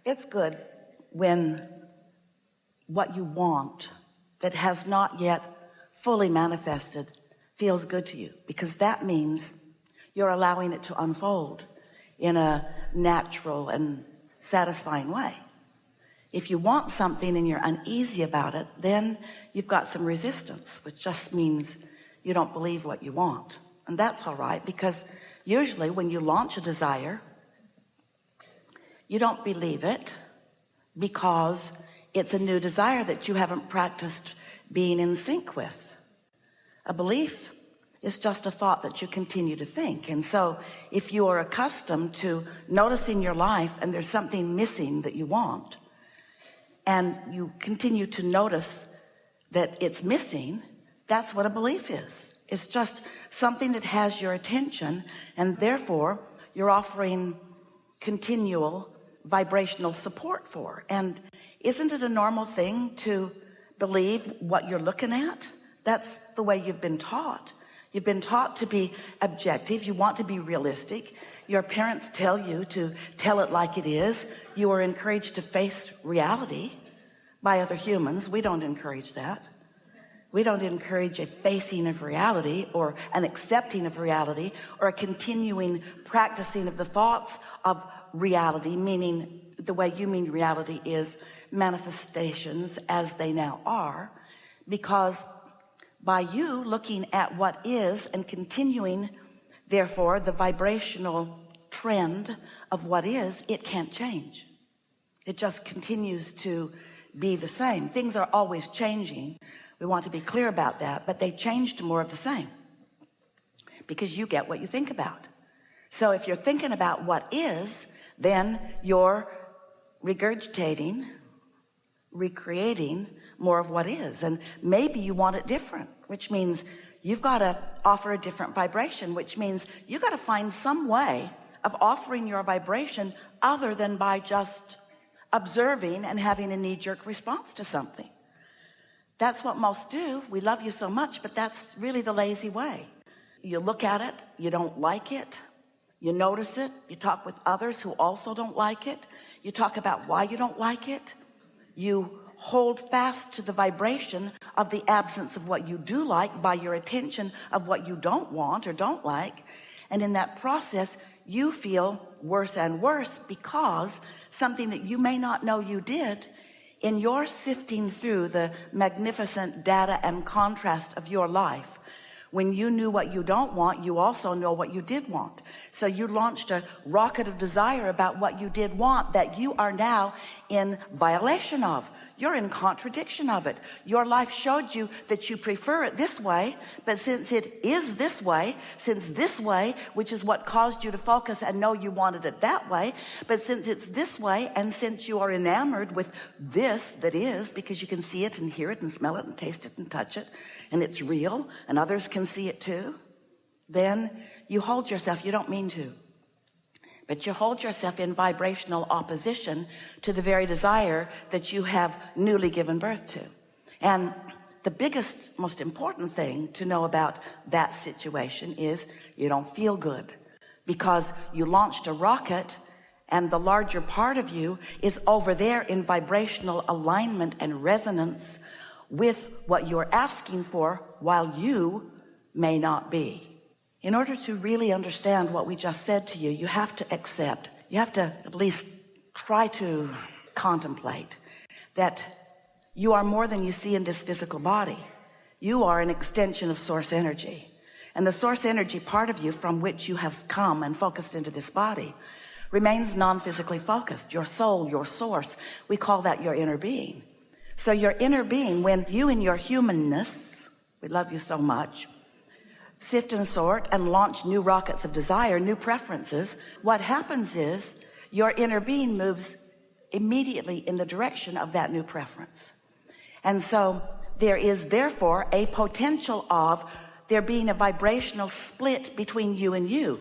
It's good when what you want that has not yet fully manifested feels good to you, because that means you're allowing it to unfold in a natural and satisfying way. If you want something and you're uneasy about it, then you've got some resistance, which just means you don't believe what you want. And that's all right, because usually when you launch a desire, you don't believe it because it's a new desire that you haven't practiced being in sync with. A belief is just a thought that you continue to think. And so if you are accustomed to noticing your life and there's something missing that you want, and you continue to notice that it's missing, that's what a belief is. It's just something that has your attention, and therefore you're offering continual vibrational support for. And isn't it a normal thing to believe what you're looking at? That's the way you've been taught. You've been taught to be objective. You want to be realistic. Your parents tell you to tell it like it is. You are encouraged to face reality by other humans. We don't encourage that. We don't encourage a facing of reality or an accepting of reality or a continuing practicing of the thoughts of reality, meaning the way you mean reality is manifestations as they now are, because by you looking at what is and continuing, therefore, the vibrational trend of what is, it can't change. It just continues to be the same. Things are always changing. We want to be clear about that, but they change to more of the same because you get what you think about. So if you're thinking about what is, then you're regurgitating, recreating more of what is. And maybe you want it different, which means you've got to offer a different vibration, which means you've got to find some way of offering your vibration other than by just observing and having a knee-jerk response to something. That's what most do. We love you so much, but that's really the lazy way. You look at it, you don't like it, you notice it, you talk with others who also don't like it, you talk about why you don't like it, you hold fast to the vibration of the absence of what you do like by your attention of what you don't want or don't like, and in that process you feel worse and worse because something that you may not know you did, in your sifting through the magnificent data and contrast of your life, when you knew what you don't want, you also know what you did want. So you launched a rocket of desire about what you did want that you are now in violation of. You're in contradiction of it. Your life showed you that you prefer it this way, but since it is this way, since this way, which is what caused you to focus and know you wanted it that way, but since it's this way, and since you are enamored with this that is, because you can see it and hear it and smell it and taste it and touch it, and it's real, and others can see it too, then you hold yourself, you don't mean to, but you hold yourself in vibrational opposition to the very desire that you have newly given birth to. And the biggest, most important thing to know about that situation is you don't feel good because you launched a rocket and the larger part of you is over there in vibrational alignment and resonance with what you're asking for while you may not be. In order to really understand what we just said to you, you have to accept, you have to at least try to contemplate that you are more than you see in this physical body. You are an extension of source energy. And the source energy part of you from which you have come and focused into this body remains non-physically focused. Your soul, your source, we call that your inner being. So your inner being, when you in your humanness, we love you so much, sift and sort and launch new rockets of desire, new preferences, what happens is your inner being moves immediately in the direction of that new preference. And so there is therefore a potential of there being a vibrational split between you and you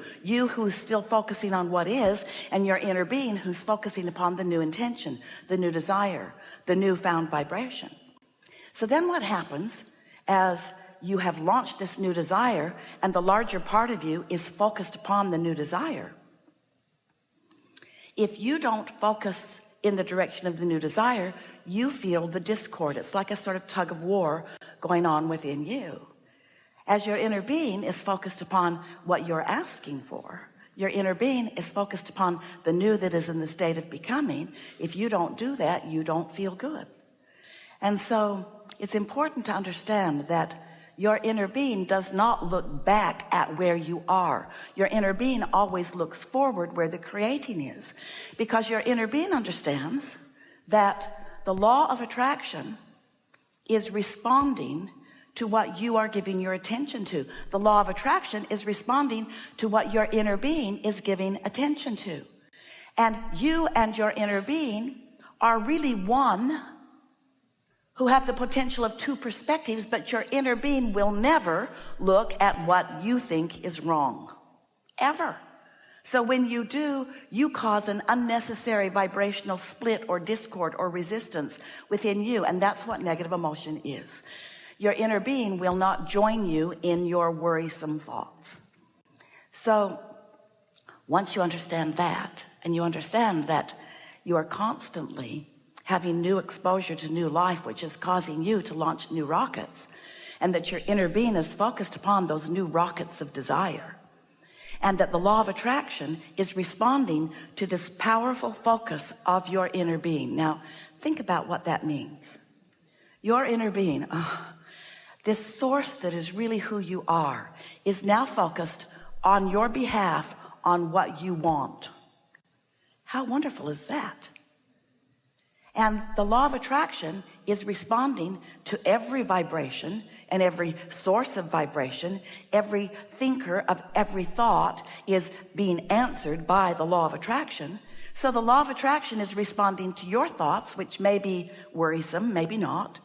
who's still focusing on what is, and your inner being who's focusing upon the new intention, the new desire, the newfound vibration. So then what happens as you have launched this new desire and the larger part of you is focused upon the new desire? If you don't focus in the direction of the new desire, you feel the discord. It's like a sort of tug of war going on within you. As your inner being is focused upon what you're asking for, your inner being is focused upon the new that is in the state of becoming. If you don't do that, you don't feel good. And so it's important to understand that your inner being does not look back at where you are. Your inner being always looks forward where the creating is, because your inner being understands that the law of attraction is responding to what you are giving your attention to. The law of attraction is responding to what your inner being is giving attention to. And you and your inner being are really one, who have the potential of two perspectives, but your inner being will never look at what you think is wrong, ever. So when you do, you cause an unnecessary vibrational split or discord or resistance within you, and that's what negative emotion is. Your inner being will not join you in your worrisome thoughts. So once you understand that, and you understand that you are constantly having new exposure to new life, which is causing you to launch new rockets, and that your inner being is focused upon those new rockets of desire, and that the law of attraction is responding to this powerful focus of your inner being. Now think about what that means. Your inner being, this source that is really who you are, is now focused on your behalf on what you want. How wonderful is that? And the law of attraction is responding to every vibration and every source of vibration. Every thinker of every thought is being answered by the law of attraction. So the law of attraction is responding to your thoughts, which may be worrisome, maybe not,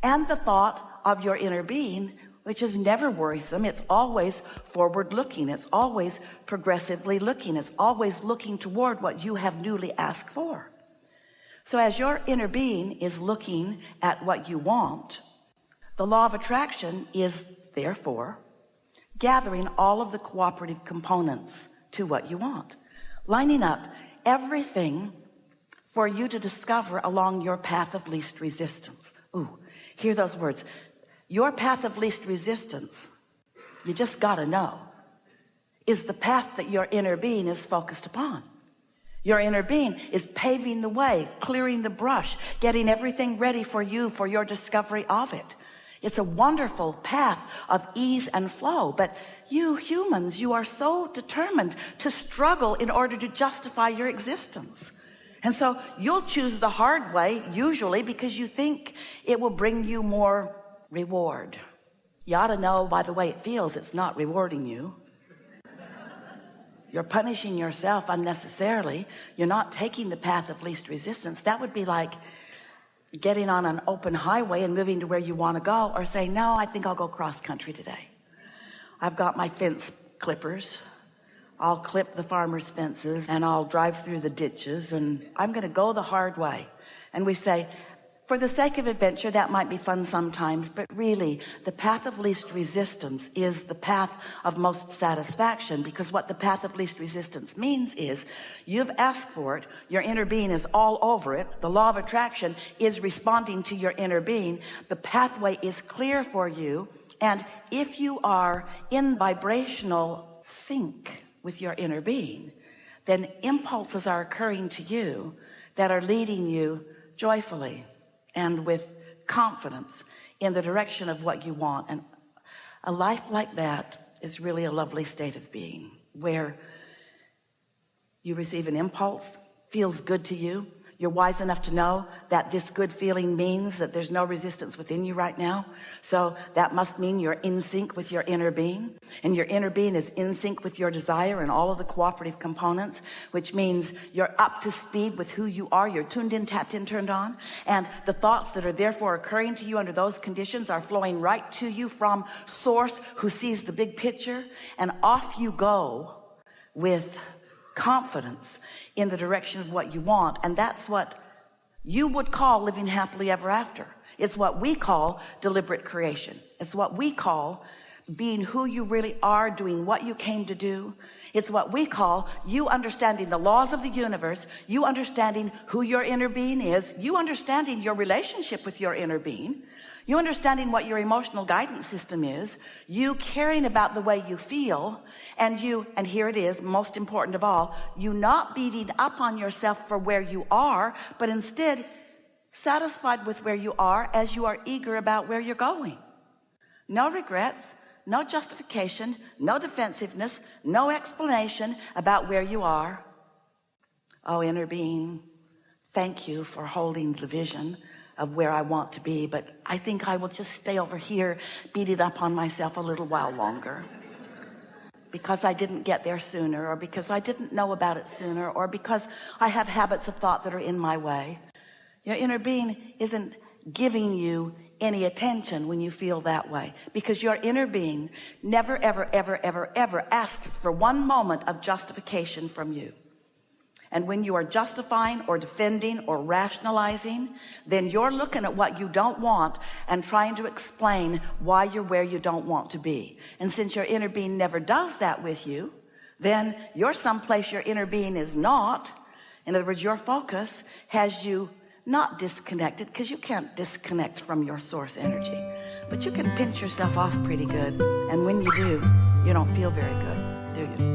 and the thought of your inner being, which is never worrisome. It's always forward looking. It's always progressively looking. It's always looking toward what you have newly asked for. So as your inner being is looking at what you want, the law of attraction is therefore gathering all of the cooperative components to what you want, lining up everything for you to discover along your path of least resistance. Ooh, hear those words. Your path of least resistance, you just got to know, is the path that your inner being is focused upon. Your inner being is paving the way, clearing the brush, getting everything ready for you, for your discovery of it. It's a wonderful path of ease and flow, but you humans, you are so determined to struggle in order to justify your existence. And so you'll choose the hard way, usually because you think it will bring you more reward. You ought to know by the way it feels, it's not rewarding you. You're punishing yourself unnecessarily. You're not taking the path of least resistance. That would be like getting on an open highway and moving to where you want to go, or saying, no, I think I'll go cross country today. I've got my fence clippers. I'll clip the farmers' fences and I'll drive through the ditches and I'm going to go the hard way. And we say, for the sake of adventure, that might be fun sometimes, but really the path of least resistance is the path of most satisfaction, because what the path of least resistance means is you've asked for it. Your inner being is all over it. The law of attraction is responding to your inner being. The pathway is clear for you. And if you are in vibrational sync with your inner being, then impulses are occurring to you that are leading you joyfully and with confidence in the direction of what you want. And a life like that is really a lovely state of being, where you receive an impulse, feels good to you. You're wise enough to know that this good feeling means that there's no resistance within you right now. So that must mean you're in sync with your inner being, and your inner being is in sync with your desire and all of the cooperative components, which means you're up to speed with who you are. You're tuned in, tapped in, turned on, and the thoughts that are therefore occurring to you under those conditions are flowing right to you from Source, who sees the big picture, and off you go with confidence in the direction of what you want. And that's what you would call living happily ever after. It's what we call deliberate creation. It's what we call being who you really are, doing what you came to do. It's what we call you understanding the laws of the universe, you understanding who your inner being is, you understanding your relationship with your inner being, you understanding what your emotional guidance system is, you caring about the way you feel, and here it is, most important of all, you not beating up on yourself for where you are, but instead satisfied with where you are as you are eager about where you're going. No regrets, no justification, no defensiveness, no explanation about where you are. Oh, inner being, thank you for holding the vision of where I want to be, but I think I will just stay over here, beat it up on myself a little while longer because I didn't get there sooner, or because I didn't know about it sooner, or because I have habits of thought that are in my way. Your inner being isn't giving you any attention when you feel that way, because your inner being never, ever, ever, ever, ever asks for one moment of justification from you. And when you are justifying or defending or rationalizing, then you're looking at what you don't want and trying to explain why you're where you don't want to be. And since your inner being never does that with you, then you're someplace your inner being is not. In other words, your focus has you not disconnected, because you can't disconnect from your source energy, but you can pinch yourself off pretty good. And when you do, you don't feel very good, do you?